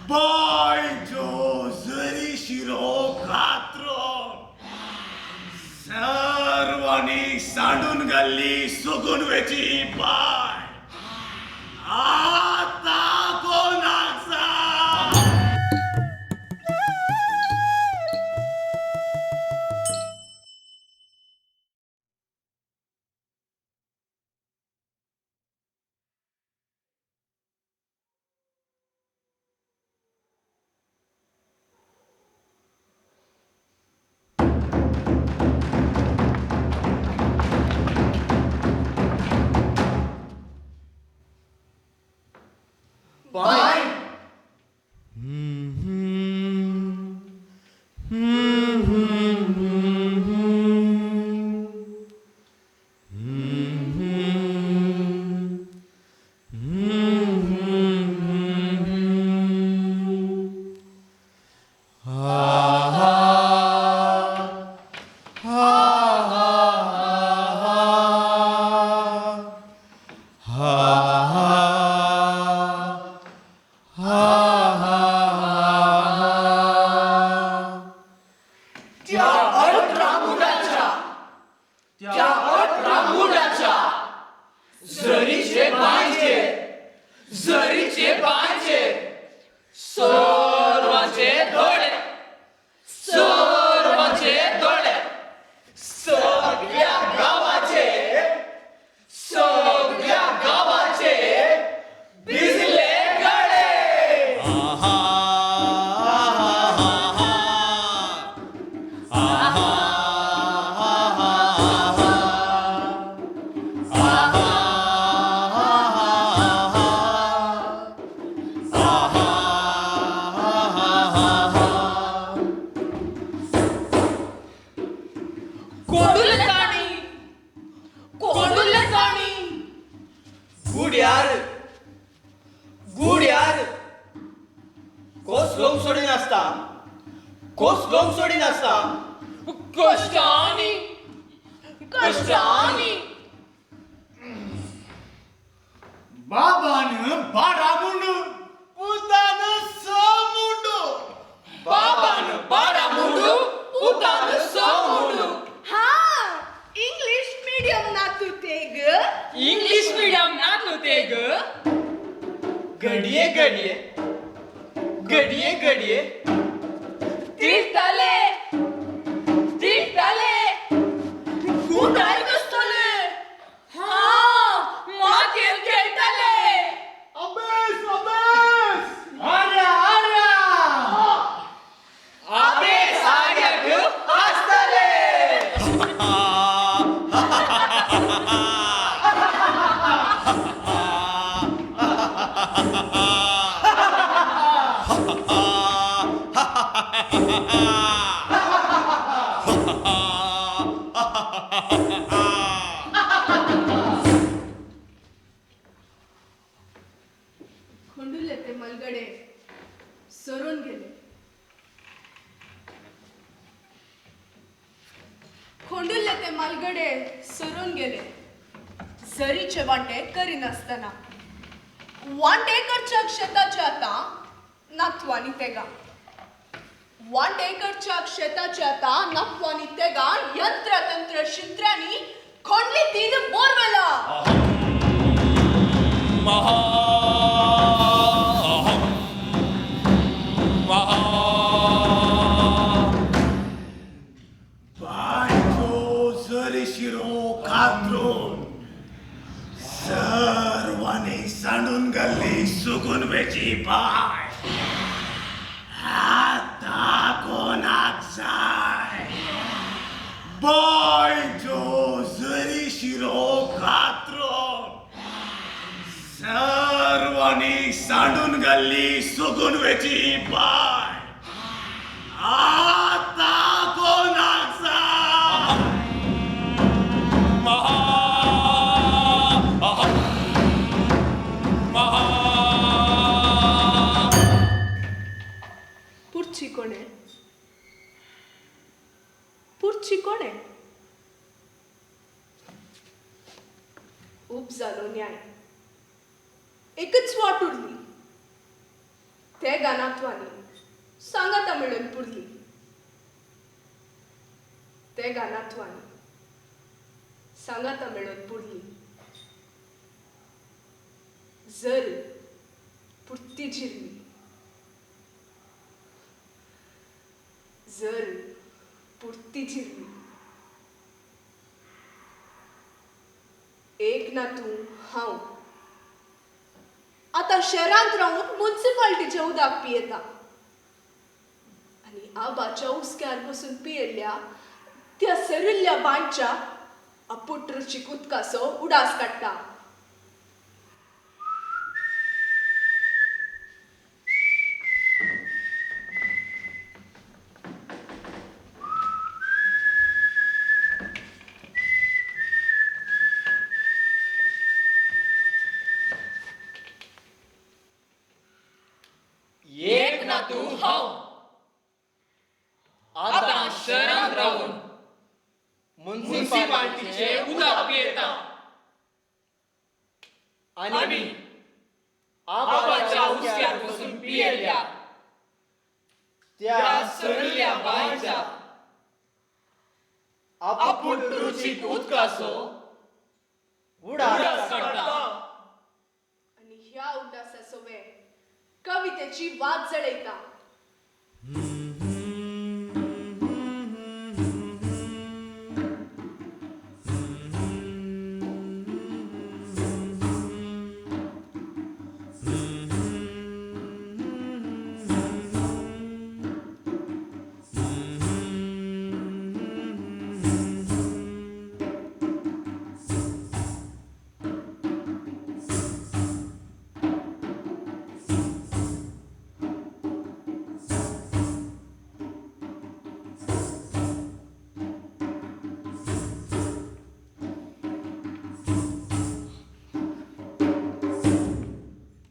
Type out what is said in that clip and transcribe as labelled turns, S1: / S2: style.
S1: बायजो जरी शिरो कात्रो सर्वांनी सांडून घाल्ली सुकून वेची बाय आता कोणाचा
S2: बाय जरीचे बांचे सर्वांचे डोळे सगळ्या गावाचे भिजले गळे गुड्यार कोस लोंग सोडी नासता कष्टानी
S1: बाबान बारा मुंडू पुतान समुंडू
S2: बाबान बारा मुंडू उतान समुंडू
S3: इंग्लिश मीडियम नातू ते ग
S2: घडिये तिळटाले गुंडाळ कसतले मातयेन खेळटाले
S1: अभ्यास
S2: अभ्यास आर्याक आसतले
S3: खोंडुले ते मलगडे सरून गेले. खोंडुले ते मलगडे सरून गेले. जरीचे वांटे करीनासतना वांटे करच्या शेताच्या आता नातवानी तेगा वांटे करच्या शेताच्या आता नातवानी तेगा यंत्र तंत्र शिंत्र्यांनी खोंडली तीन बोरवेला
S1: बायजो जरी शिरो कात्रून सर्वांनी सांडून घाल्ली सुकून वेची बाय आता कोणाक जाय बायजो जरी शिरो कात्रून सर्वांनी सांडून घाल्ली सुकून वेची बाय आता कोणाक जाय
S3: पुढची कोणे उपजालो न्याय एकच वाट उरली ते गानात्वानी सांगाता मिळून पुरली ते गानात्वानी सांगाता मिळून पुरली जर पुरती जिरली जर पुरती जिरली एक ना तू हांव आता शहरांत राहून म्युन्सिपाल्टीच्या उदक पियेता आणि आबाच्या उस्क्यार बसून पियेल्ल्या त्या सरिल्ल्या बांयच्या अपुट रुचीक उदकाचो उडास काडटा
S2: एक ना तू हांव आता शहरांत राहून म्युन्सिपाल्टीचे उदक पियेता आणि आबाच्या उस्क्यार बसून पियेल्ल्या त्या सरिल्ल्या बांयच्या आपुट रुचीक उदकाचो उडास काडटा
S3: आणि ह्या उड्डासाचो वेळ कवितेची वाट जळयता